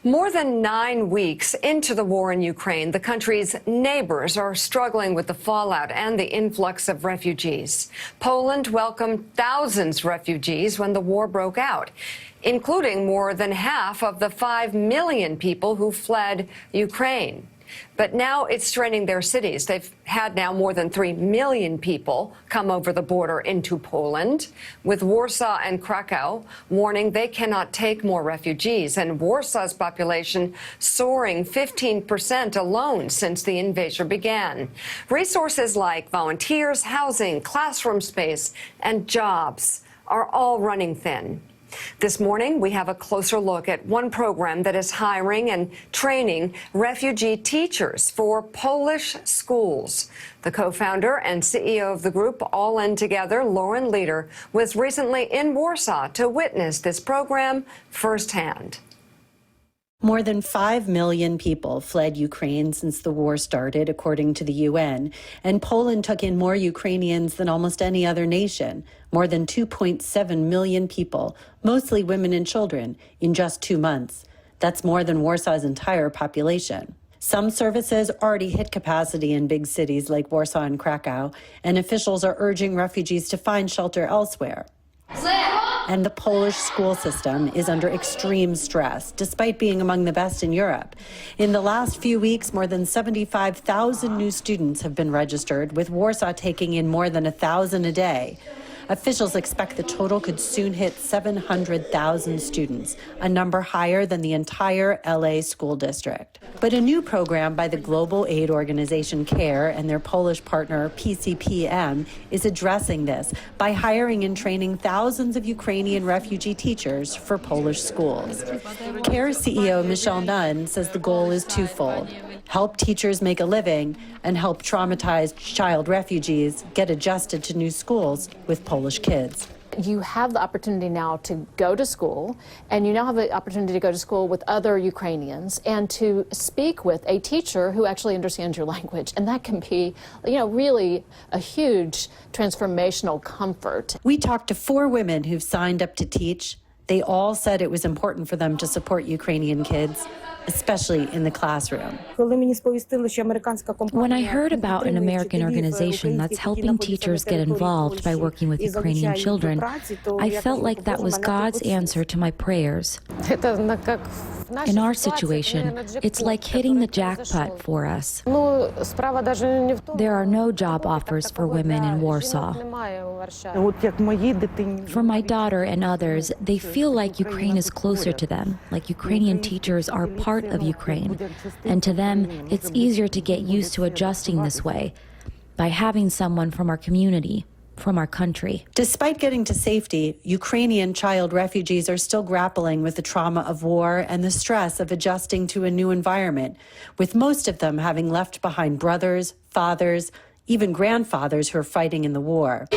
More than 9 weeks into the war in Ukraine, the country's neighbors are struggling with the fallout and the influx of refugees. Poland welcomed thousands of refugees when the war broke out, including more than half of the 5 million people who fled Ukraine. But now it's straining their cities. They've had now more than 3 million people come over the border into Poland, with Warsaw and Krakow warning they cannot take more refugees, and Warsaw's population soaring 15% alone since the invasion began. Resources like volunteers, housing, classroom space, and jobs are all running thin. This morning, we have a closer look at one program that is hiring and training refugee teachers for Polish schools. The co-founder and CEO of the group, All In Together, Lauren Leader, was recently in Warsaw to witness this program firsthand. More than 5 million people fled Ukraine since the war started, according to the UN, and Poland took in more Ukrainians than almost any other nation, more than 2.7 million people, mostly women and children, in just 2 months. That's more than Warsaw's entire population. Some services already hit capacity in big cities like Warsaw and Krakow, and officials are urging refugees to find shelter elsewhere. And the Polish school system is under extreme stress, despite being among the best in Europe. In the last few weeks, more than 75,000 new students have been registered, with Warsaw taking in more than 1,000 a day. Officials expect the total could soon hit 700,000 students, a number higher than the entire LA school district. But a new program by the global aid organization CARE and their Polish partner PCPM is addressing this by hiring and training thousands of Ukrainian refugee teachers for Polish schools. CARE CEO Michelle Nunn says the goal is twofold: help teachers make a living and help traumatized child refugees get adjusted to new schools with Polish kids. You have the opportunity now to go to school, and you now have the opportunity to go to school with other Ukrainians and to speak with a teacher who actually understands your language. And that can be, really a huge transformational comfort. We talked to 4 women who've signed up to teach. They all said it was important for them to support Ukrainian kids, especially in the classroom. When I heard about an American organization that's helping teachers get involved by working with Ukrainian children, I felt like that was God's answer to my prayers. In our situation, it's like hitting the jackpot for us. There are no job offers for women in Warsaw. For my daughter and others, they feel like Ukraine is closer to them, like Ukrainian teachers are part of Ukraine. And to them, it's easier to get used to adjusting this way by having someone from our community, from our country. Despite getting to safety, Ukrainian child refugees are still grappling with the trauma of war and the stress of adjusting to a new environment, with most of them having left behind brothers, fathers, even grandfathers who are fighting in the war.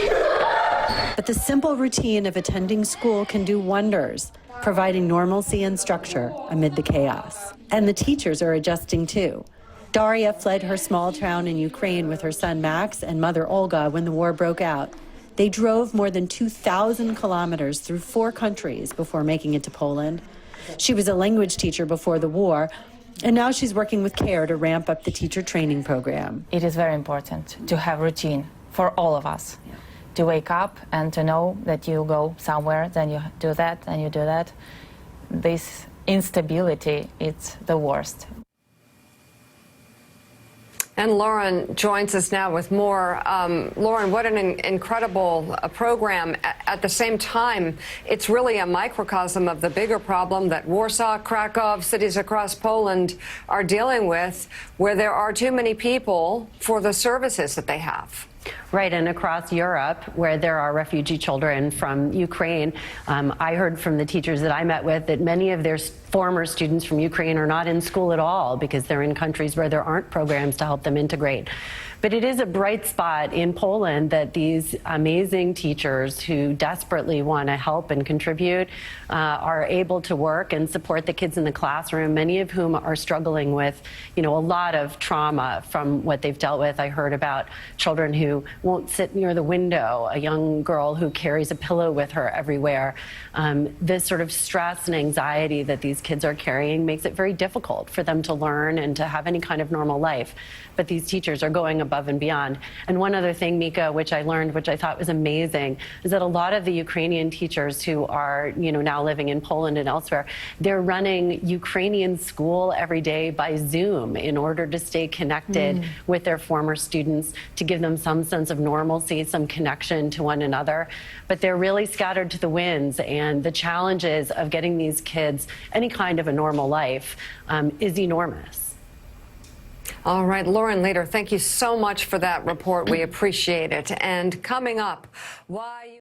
But the simple routine of attending school can do wonders, providing normalcy and structure amid the chaos. And the teachers are adjusting too. Daria fled her small town in Ukraine with her son Max and mother Olga when the war broke out. They drove more than 2,000 kilometers through 4 countries before making it to Poland. She was a language teacher before the war, and now she's working with CARE to ramp up the teacher training program. It is very important to have routine for all of us. To wake up and to know that you go somewhere, then you do that, and you do that. This instability, it's the worst. And Lauren joins us now with more. Lauren, what an incredible program. At the same time, it's really a microcosm of the bigger problem that Warsaw, Krakow, cities across Poland are dealing with, where there are too many people for the services that they have. Right, and across Europe, where there are refugee children from Ukraine, I heard from the teachers that I met with that many of their former students from Ukraine are not in school at all because they're in countries where there aren't programs to help them integrate. But it is a bright spot in Poland that these amazing teachers who desperately want to help and contribute are able to work and support the kids in the classroom, many of whom are struggling with, a lot of trauma from what they've dealt with. I heard about children who who won't sit near the window, a young girl who carries a pillow with her everywhere. This sort of stress and anxiety that these kids are carrying makes it very difficult for them to learn and to have any kind of normal life. But these teachers are going above and beyond. And one other thing, Mika, which I learned, which I thought was amazing, is that a lot of the Ukrainian teachers who are, now living in Poland and elsewhere, they're running Ukrainian school every day by Zoom in order to stay connected with their former students, to give them some sense of normalcy, some connection to one another. But they're really scattered to the winds, and the challenges of getting these kids any kind of a normal life is enormous. All right, Lauren Leader, thank you so much for that report. We appreciate it. And coming up, why